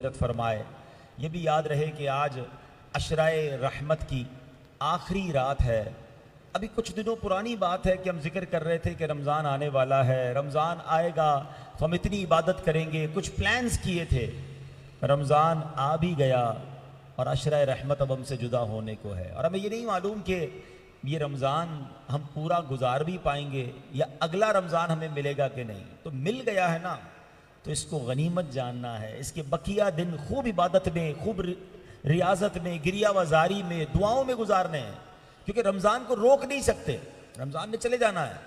फरमाए। ये भी याद रहे कि आज अशराए रहमत की आखिरी रात है। अभी कुछ दिनों पुरानी बात है कि हम जिक्र कर रहे थे कि रमज़ान आने वाला है, रमज़ान आएगा तो हम इतनी इबादत करेंगे, कुछ प्लान्स किए थे। रमज़ान आ भी गया और अशराए रहमत अब हमसे जुदा होने को है और हमें ये नहीं मालूम कि ये रमज़ान हम पूरा गुजार भी पाएंगे या अगला रमज़ान हमें मिलेगा कि नहीं। तो मिल गया है ना, तो इसको गनीमत जानना है। इसके बकिया दिन खूब इबादत में, खूब रियाजत में, गिरिया वजारी में, दुआओं में गुजारने हैं, क्योंकि रमज़ान को रोक नहीं सकते। रमज़ान में चले जाना है,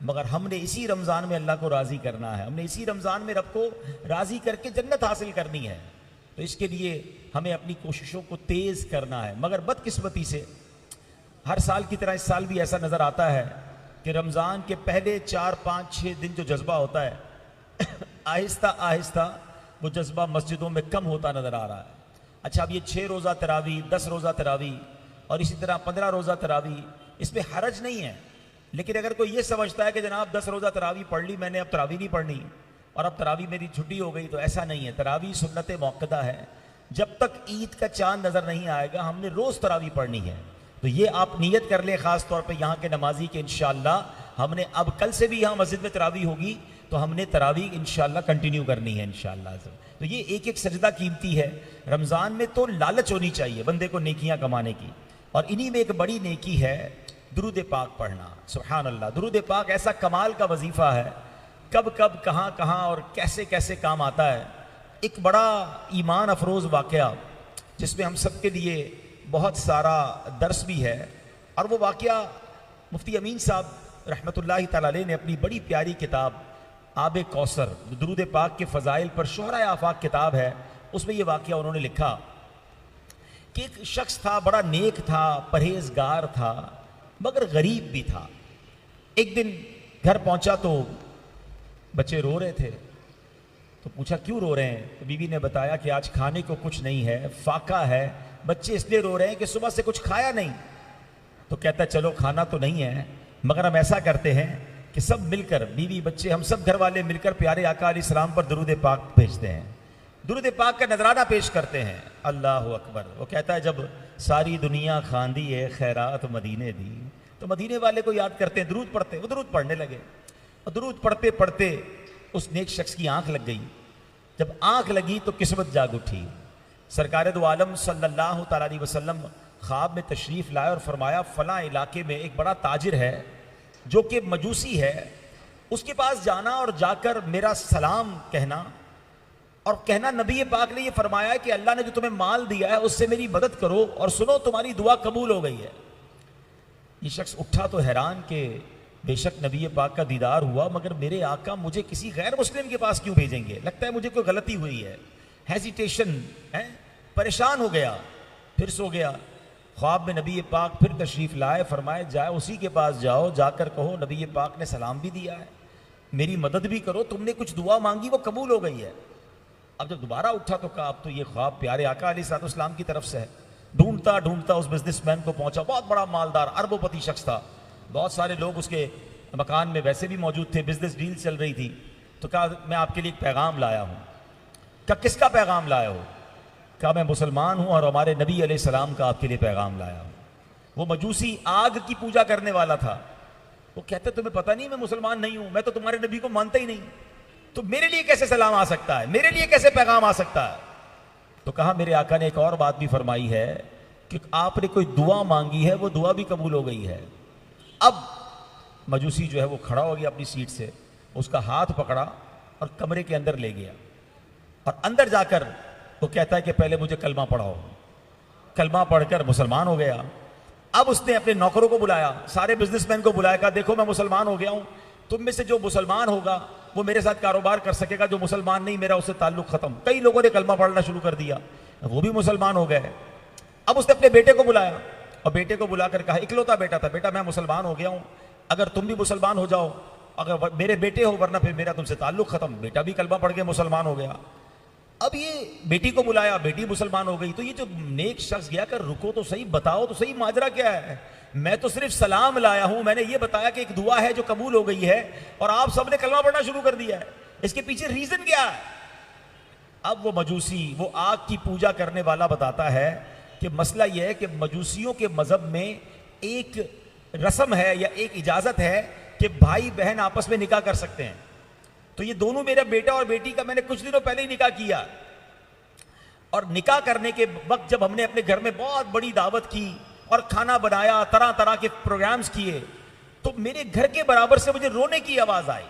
मगर हमने इसी रमज़ान में अल्लाह को राज़ी करना है, हमने इसी रमज़ान में रब को राज़ी करके जन्नत हासिल करनी है। तो इसके लिए हमें अपनी कोशिशों को तेज़ करना है। मगर बदकिस्मती से हर साल की तरह इस साल भी ऐसा नज़र आता है कि रमज़ान के पहले 4, 5, 6 दिन जो जज्बा होता है आहिस्ता आहिस्ता वो जज्बा मस्जिदों में कम होता नज़र आ रहा है। अच्छा, अब ये 6 रोज़ा तरावी, 10 रोज़ा तरावी और इसी तरह 15 रोज़ा तरावी, इसमें हरज नहीं है। लेकिन अगर कोई ये समझता है कि जनाब 10 रोज़ा तरावी पढ़ ली मैंने, अब तरावी नहीं पढ़नी और अब तरावी मेरी छुट्टी हो गई, तो ऐसा नहीं है। तरावी सुन्नत मौक़दा है। जब तक ईद का चांद नज़र नहीं आएगा हमने रोज़ तरावी पढ़नी है। तो ये आप नियत कर लें, ख़ास तौर पे यहाँ के नमाजी के इंशाअल्लाह हमने अब कल से भी यहाँ मस्जिद में तरावी होगी तो हमने तरावी इंशाअल्लाह कंटिन्यू करनी है इंशाअल्लाह। तो ये एक एक सजदा कीमती है। रमज़ान में तो लालच होनी चाहिए बंदे को नेकियां कमाने की, और इन्हीं में एक बड़ी नेकी है दुरूद पाक पढ़ना। सुभान अल्लाह, दुरूद पाक ऐसा कमाल का वजीफ़ा है, कब कब कहाँ कहाँ और कैसे कैसे काम आता है। एक बड़ा ईमान अफरोज़ वाक़या जिसमें हम सब के लिए बहुत सारा दर्स भी है, और वो वाक़या मुफ्ती अमीन साहब रहमतुल्लाहि तआला अलैह ने अपनी बड़ी प्यारी किताब आब कौसर, दुरूद पाक के फ़ज़ाइल पर शोहरा आफाक किताब है, उसमें यह वाक़या उन्होंने लिखा कि एक शख्स था, बड़ा नेक था, परहेजगार था, मगर गरीब भी था। एक दिन घर पहुंचा तो बच्चे रो रहे थे। तो पूछा क्यों रो रहे हैं? तो बीवी ने बताया कि आज खाने को कुछ नहीं है, फाका है, बच्चे इसलिए रो रहे हैं कि सुबह से कुछ खाया नहीं। तो कहता चलो खाना तो नहीं है, मगर हम ऐसा करते हैं कि सब मिलकर, बीवी बच्चे, हम सब घर वाले मिलकर प्यारे आका अलैहिस्सलाम पर दुरूद पाक भेजते हैं, दुरूद पाक का नजराना पेश करते हैं। अल्लाह अकबर। वो कहता है जब सारी दुनिया खांदी है खैरात मदीने दी, तो मदीने वाले को याद करते हैं, दुरूद पढ़ते हैं। वो दुरूद पढ़ने लगे और दुरूद पढ़ते पढ़ते उस नेक शख्स की आंख लग गई। जब आंख लगी तो किस्मत जाग उठी। सरकार दो आलम सल्लल्लाहु तआला अलैहि वसल्लम ख्वाब में तशरीफ लाए और फरमाया फला इलाके में एक बड़ा ताजिर है जो कि मजूसी है, उसके पास जाना और जाकर मेरा सलाम कहना और कहना नबी पाक ने ये फरमाया है कि अल्लाह ने जो तुम्हें माल दिया है उससे मेरी मदद करो, और सुनो तुम्हारी दुआ कबूल हो गई है। ये शख्स उठा तो हैरान कि बेशक नबी पाक का दीदार हुआ, मगर मेरे आका मुझे किसी गैर मुस्लिम के पास क्यों भेजेंगे? लगता है मुझे कोई गलती हुई है। हेजिटेशन है, परेशान हो गया, फिर सो गया। ख्वाब में नबी पाक फिर तशरीफ़ लाए, फरमाए जाए उसी के पास जाओ, जाकर कहो नबी पाक ने सलाम भी दिया है, मेरी मदद भी करो, तुमने कुछ दुआ मांगी वो कबूल हो गई है। अब जब दोबारा उठा तो कहा अब तो ये ख्वाब प्यारे आका अलैहिस्सलाम की तरफ से है। ढूंढता ढूंढता उस बिजनेसमैन को पहुंचा, बहुत बड़ा मालदार अरबोपति शख्स था, बहुत सारे लोग उसके मकान में वैसे भी मौजूद थे, बिजनेस डील चल रही थी। तो कहा मैं आपके लिए एक पैगाम लाया हूँ। कहा किसका पैगाम लाया हो? कहा मैं मुसलमान हूँ और हमारे नबी अलैहिस्सलाम का आपके लिए पैगाम लाया हूँ। वो मजूसी आग की पूजा करने वाला था। वो कहते तुम्हें पता नहीं मैं मुसलमान नहीं हूँ, मैं तो तुम्हारे नबी को मानता ही नहीं, तो मेरे लिए कैसे सलाम आ सकता है, मेरे लिए कैसे पैगाम आ सकता है? तो कहा मेरे आका ने एक और बात भी फरमाई है कि आपने कोई दुआ मांगी है, वो दुआ भी कबूल हो गई है। अब मजूसी जो है वो खड़ा हो गया अपनी सीट से, उसका हाथ पकड़ा और कमरे के अंदर ले गया, और अंदर जाकर वो कहता है कि पहले मुझे कलमा पढ़ाओ। कलमा पढ़कर मुसलमान हो गया। अब उसने अपने नौकरों को बुलाया, सारे बिजनेसमैन को बुलाया, कहा देखो मैं मुसलमान हो गया हूँ, तुम में से जो मुसलमान होगा वो मेरे साथ कारोबार कर सकेगा, जो मुसलमान नहीं मेरा उससे ताल्लुक खत्म। कई लोगों ने कलमा पढ़ना शुरू कर दिया, वो भी मुसलमान हो गए। अब उसने अपने बेटे को बुलाया और बेटे को बुलाकर कहा, इकलौता बेटा था, बेटा मैं मुसलमान हो गया हूँ, अगर तुम भी मुसलमान हो जाओ, अगर मेरे बेटे हो, वरना फिर मेरा तुमसे ताल्लुक खत्म। बेटा भी कलमा पढ़ के मुसलमान हो गया। अब ये बेटी को बुलाया, बेटी मुसलमान हो गई। तो ये जो नेक शख्स गया कर रुको तो सही, बताओ तो सही माजरा क्या है? मैं तो सिर्फ सलाम लाया हूं, मैंने ये बताया कि एक दुआ है जो कबूल हो गई है और आप सबने कलमा पढ़ना शुरू कर दिया है, इसके पीछे रीजन क्या है? अब वो मजूसी, वो आग की पूजा करने वाला बताता है कि मसला यह है कि मजूसियों के मजहब में एक रस्म है या एक इजाजत है कि भाई बहन आपस में निकाह कर सकते हैं। तो ये दोनों, मेरा बेटा और बेटी का मैंने कुछ दिनों पहले ही निकाह किया, और निकाह करने के वक्त जब हमने अपने घर में बहुत बड़ी दावत की और खाना बनाया, तरह तरह के प्रोग्राम्स किए, तो मेरे घर के बराबर से मुझे रोने की आवाज आई।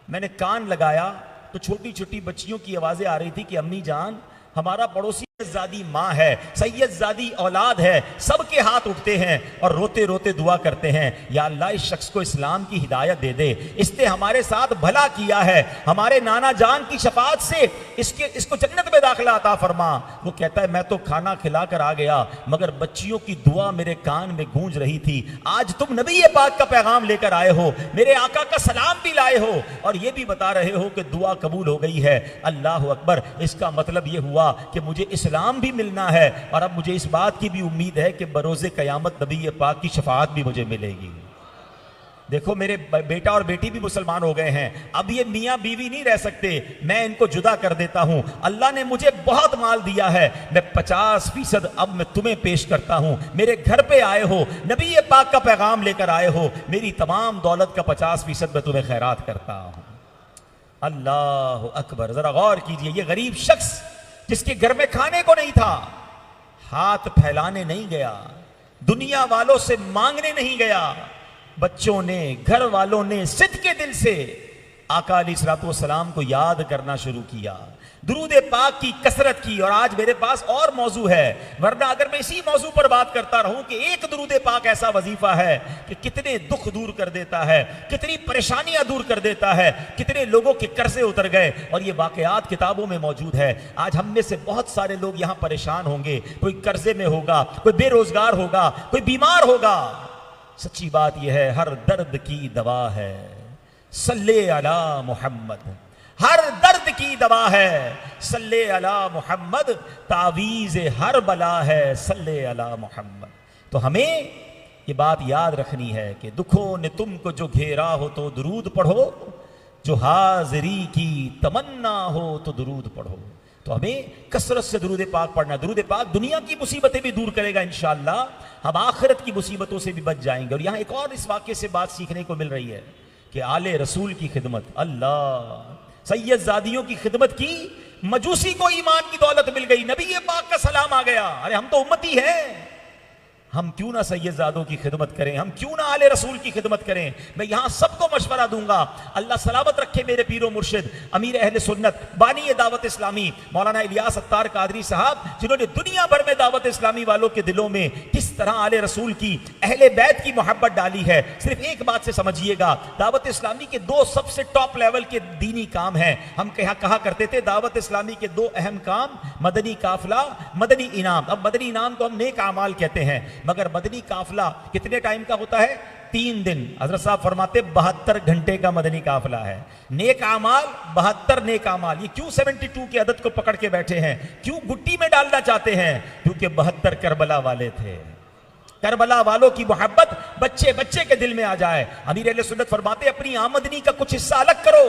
मैंने कान लगाया तो छोटी छोटी बच्चियों की आवाजें आ रही थी कि अम्मी जान, हमारा पड़ोसी सैयदजादी माँ है, सैयदजादी औलाद है, सबके हाथ उठते हैं और रोते रोते दुआ करते हैं, या अल्लाह इस शख्स को इस्लाम की हिदायत दे दे, इसने हमारे साथ भला किया है, हमारे नाना जान की शफाअत से इसको जन्नत में दाखिला अता फरमा। वो कहता है मैं तो खाना खिला कर आ गया, मगर बच्चियों की दुआ मेरे कान में गूंज रही थी। आज तुम नबी पाक का पैगाम लेकर आए हो, मेरे आका का सलाम भी लाए हो, और ये भी बता रहे हो कि दुआ कबूल हो गई है। अल्लाह अकबर। इसका मतलब ये हुआ कि मुझे इस्लाम भी मिलना है, और अब मुझे इस बात की भी उम्मीद है कि बरोज़े क़यामत नबी पाक की शफाअत भी मुझे मिलेगी। देखो मेरे बेटा और बेटी भी मुसलमान हो गए हैं, अब ये मियाँ बीवी नहीं रह सकते, मैं इनको जुदा कर देता हूं। अल्लाह ने मुझे बहुत माल दिया है, मैं 50% अब मैं तुम्हें पेश करता हूं। मेरे घर पे आए हो, नबी पाक का पैगाम लेकर आए हो, मेरी तमाम दौलत का 50% मैं तुम्हें खैरात करता हूं। अल्लाह अकबर। जरा गौर कीजिए, ये गरीब शख्स जिसके घर में खाने को नहीं था, हाथ फैलाने नहीं गया, दुनिया वालों से मांगने नहीं गया, बच्चों ने, घर वालों ने सिद्के दिल से आका अलैहिस्सलाम को याद करना शुरू किया, दुरूद पाक की कसरत की। और आज मेरे पास और मौजू है, वरना अगर मैं इसी मौजू पर बात करता रहूं कि एक दुरूद पाक ऐसा वजीफा है कि कितने दुख दूर कर देता है, कितनी परेशानियां दूर कर देता है, कितने लोगों के कर्जे उतर गए, और ये वाकयात किताबों में मौजूद है। आज हम में से बहुत सारे लोग यहां परेशान होंगे, कोई कर्जे में होगा, कोई बेरोजगार होगा, कोई बीमार होगा। सच्ची बात यह है, हर दर्द की दवा है सल्ले अला मोहम्मद, हर दर्द की दवा है सल्ले अला मोहम्मद, तावीज़ हर बला है सल्ले अला मोहम्मद। तो हमें ये बात याद रखनी है कि दुखों ने तुमको जो घेरा हो तो दुरूद पढ़ो, जो हाजिरी की तमन्ना हो तो दुरूद पढ़ो। तो हमें कसरत से दुरूद पाक पढ़ना। दुरूद पाक दुनिया की मुसीबतें भी दूर करेगा इंशाअल्लाह, हम आखिरत की मुसीबतों से भी बच जाएंगे। और यहाँ एक और इस वाक्य से बात सीखने को मिल रही है कि आले रसूल की खिदमत, अल्लाह, सैयदजादियों की खिदमत की, मजूसी को ईमान की दौलत मिल गई, नबी पाक का सलाम आ गया। अरे हम तो उम्मती हैं, हम क्यों ना सैयदजादों की खिदमत करें, हम क्यों ना आले रसूल की खिदमत करें। मैं यहां सबको मशवरा दूंगा, अल्लाह सलामत रखे मेरे पीरो मुर्शिद अमीर अहले सुन्नत बानी दावत इस्लामी मौलाना इलियास अत्तार कादरी साहब, जिन्होंने दुनिया भर में दावत इस्लामी वालों के दिलों में किस तरह आले रसूल की, अहले बैत की मोहब्बत डाली है। सिर्फ एक बात से समझिएगा, दावत इस्लामी के दो सबसे टॉप लेवल के दीनी काम हैं। हम कहा करते थे दावत इस्लामी के दो अहम काम, मदनी काफिला, मदनी इनाम। अब मदनी इनाम को हम नेक आमाल कहते हैं, मगर मदनी काफिला कितने टाइम का होता है? 3 दिन। हजरत साहब फरमाते 72 घंटे का मदनी काफिला है। नेक आमाल 72 नेक आमाल। ये क्यों 72 की अदद को पकड़ के बैठे हैं, क्यों गुट्टी में डालना चाहते हैं? क्योंकि 72 करबला वाले थे। करबला वालों की मोहब्बत बच्चे बच्चे के दिल में आ जाए। अमीर अहले सुन्नत फरमाते अपनी आमदनी का कुछ हिस्सा अलग करो,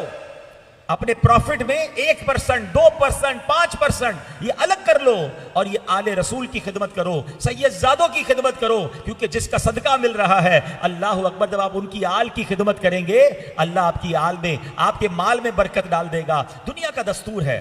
अपने प्रॉफिट में 1%, 2%, 5% ये अलग कर लो, और ये आले रसूल की खिदमत करो, सैयदजादों की खिदमत करो, क्योंकि जिसका सदका मिल रहा है, अल्लाह अकबर, जब आप उनकी आल की खिदमत करेंगे, अल्लाह आपकी आल में, आपके माल में बरकत डाल देगा। दुनिया का दस्तूर है,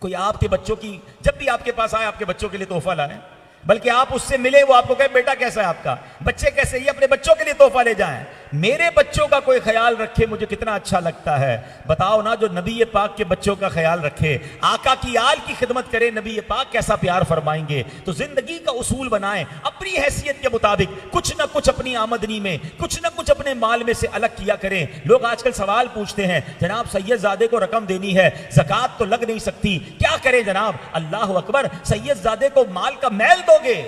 कोई आपके बच्चों की, जब भी आपके पास आए आपके बच्चों के लिए तोहफा लाए, बल्कि आप उससे मिले, वो आपको कहे बेटा कैसा है आपका, बच्चे कैसे, ये अपने बच्चों के लिए तोहफा ले जाएं। मेरे बच्चों का कोई ख्याल रखे, मुझे कितना अच्छा लगता है। बताओ ना, जो नबी पाक के बच्चों का ख्याल रखे, आका की आल की खिदमत करे, नबी पाक कैसा प्यार फरमाएंगे। तो जिंदगी का उसूल बनाएं, अपनी हैसियत के मुताबिक कुछ ना कुछ अपनी आमदनी में, कुछ ना कुछ अपने माल में से अलग किया करें। लोग आजकल सवाल पूछते हैं, जनाब सैयदजादे को रकम देनी है, ज़कात तो लग नहीं सकती, क्या करें जनाब? अल्लाह अकबर, सैयदजादे को माल का मैल दोगे?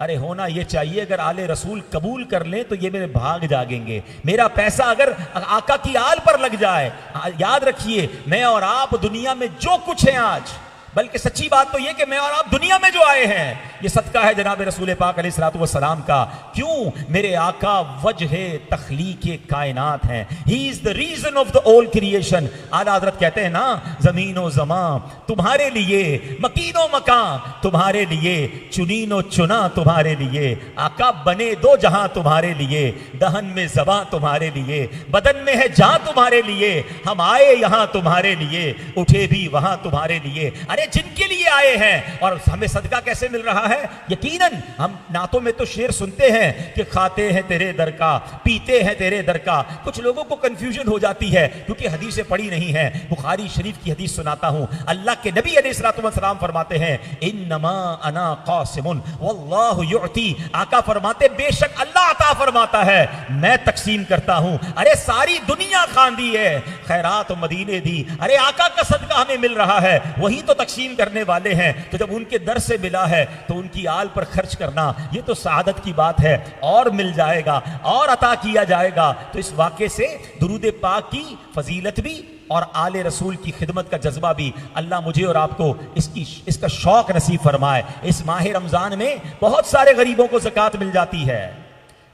अरे होना ये चाहिए, अगर आले रसूल कबूल कर लें तो ये मेरे भाग जागेंगे। मेरा पैसा अगर आका की आल पर लग जाए, याद रखिए, मैं और आप दुनिया में जो कुछ है आज, बल्कि सच्ची बात तो यह कि मैं और आप दुनिया में जो आए हैं ये सदका है जनाब रसूल पाक अलैहिस्सलातु वस्सलाम का। क्यों? मेरे आका वजह तख्लीक कायनात हैं, he is the reason of the all creation. आला हज़रत कहते हैं ना, ज़मीनो ज़मा तुम्हारे लिए, मकीनो मकां तुम्हारे लिए, चुनीनो चुना तुम्हारे लिए। आका बने दो जहां तुम्हारे लिए, दहन में ज़बां तुम्हारे लिए, बदन में है जान तुम्हारे लिए। हम आए यहां तुम्हारे लिए, उठे भी वहां तुम्हारे लिए। अरे जिनके लिए आए हैं, और हमें सदका कैसे मिल रहा है? यकीनन हम नातों में तो शेर सुनते हैं कि खाते हैं तेरे दर का, पीते हैं तेरे दर का। कुछ लोगों को कंफ्यूजन हो जाती है क्योंकि हदीसें पढ़ी नहीं है। बुखारी शरीफ की हदीस सुनाता हूं। अल्लाह के नबी अलैहिस्सलातु वस्सलाम फरमाते हैं, इन्नमा अना कासिमुन वल्लाहु युअती। आका फरमाते बेशक अल्लाह अता फरमाता है, मैं तकसीम करता हूं। अरे सारी दुनिया खांदी है, खैरात मदीने दी। अरे आका का सदका हमें मिल रहा है, वही तो तकसीम करने वाले हैं। तो जब उनके दर से मिला है तो उनकी आल पर खर्च करना ये तो सआदत की बात है। और मिल जाएगा और अता किया जाएगा। तो इस वाक़े से दुरूद पाक की फजीलत भी और आले रसूल की खिदमत का जज्बा भी अल्लाह मुझे और आपको इसका शौक नसीब फरमाए। इस माह रमज़ान में बहुत सारे गरीबों को ज़कात मिल जाती है,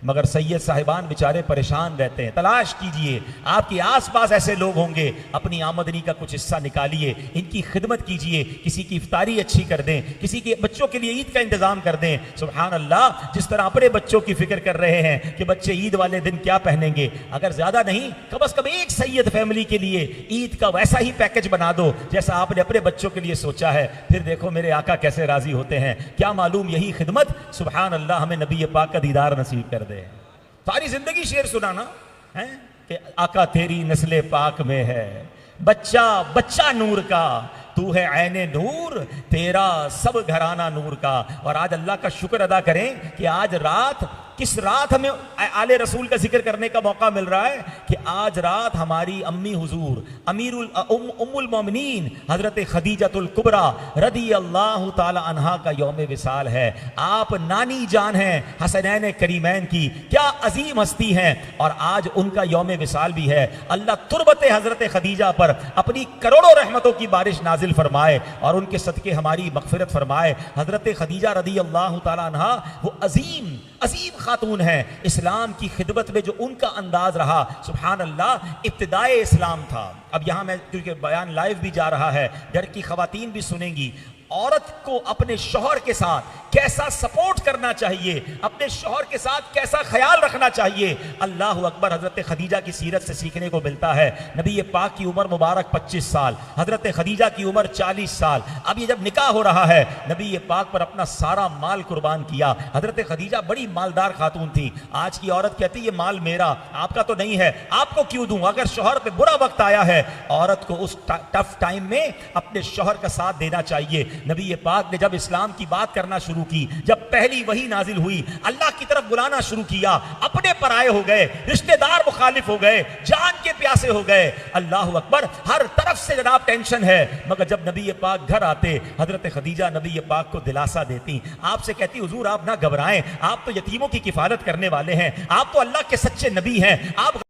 मगर सैयद साहिबान बेचारे परेशान रहते हैं। तलाश कीजिए, आपके आसपास ऐसे लोग होंगे, अपनी आमदनी का कुछ हिस्सा निकालिए, इनकी खिदमत कीजिए। किसी की इफ्तारी अच्छी कर दें, किसी के बच्चों के लिए ईद का इंतजाम कर दें। सुभान अल्लाह, जिस तरह अपने बच्चों की फिक्र कर रहे हैं कि बच्चे ईद वाले दिन क्या पहनेंगे, अगर ज्यादा नहीं कम अज कम एक सैयद फैमिली के लिए ईद का वैसा ही पैकेज बना दो जैसा आपने अपने बच्चों के लिए सोचा है। फिर देखो मेरे आका कैसे राजी होते हैं। क्या मालूम यही खिदमत सुभान अल्लाह हमें नबी पाक का दीदार नसीब कर दे। सारी जिंदगी शेर सुनाना है कि आका तेरी नस्ले पाक में है, बच्चा बच्चा नूर का, तू है ऐने नूर, तेरा सब घराना नूर का। और आज अल्लाह का शुक्र अदा करें कि आज रात, किस रात हमें आले रसूल का जिक्र करने का मौका मिल रहा है कि आज रात हमारी अम्मी हुजूर उम्मुल मोमिनीन हजरत खदीजतुल कुबरा रदी अल्लाह ताला अन्हा का यौम विसाल है। आप नानी जान हैं हसनैन करीमैन की, क्या अजीम हस्ती हैं, और आज उनका यौम विसाल भी है। अल्लाह तुरबत हजरत खदीजा पर अपनी करोड़ों रहमतों की बारिश नाजिल फरमाए और उनके सदके हमारी मगफिरत फरमाए। हजरत खदीजा रदी अल्लाह ताला अन्हा वो अजीम खातून है। इस्लाम की खिदमत में जो उनका अंदाज रहा, सुभान अल्लाह, इब्तिदाए इस्लाम था। अब यहां मैं क्योंकि बयान लाइव भी जा रहा है, घर की खवातीन भी सुनेंगी, औरत को अपने शौहर के साथ कैसा सपोर्ट करना चाहिए, अपने शौहर के साथ कैसा ख्याल रखना चाहिए। अल्लाह अकबर, हजरत खदीजा की सीरत से सीखने को मिलता है। नबी पाक की उम्र मुबारक 25 साल, हजरत खदीजा की उम्र 40 साल। अब ये जब निकाह हो रहा है, नबी पाक पर अपना सारा माल कुर्बान किया। हजरत खदीजा बड़ी मालदार खातून थी। आज की औरत कहती ये माल मेरा, आपका तो नहीं है, आपको क्यों दूं। अगर शौहर पे बुरा वक्त आया है, औरत को उस टफ टाइम में अपने शौहर का साथ देना चाहिए। नबी पाक ने जब इस्लाम की बात करना शुरू की, जब पहली वही नाजिल हुई, अल्लाह की तरफ बुलाना शुरू किया, अपने पराये हो गए, रिश्तेदार मुखालिफ हो गए, जान के प्यासे हो गए। अल्लाह अकबर, हर तरफ से जनाब टेंशन है। मगर जब नबी पाक घर आते, हजरत खदीजा नबी पाक को दिलासा देती, आपसे कहती हुजूर आप ना घबराएं, आप तो यतीमों की किफालत करने वाले हैं, आप तो अल्लाह के सच्चे नबी हैं, आप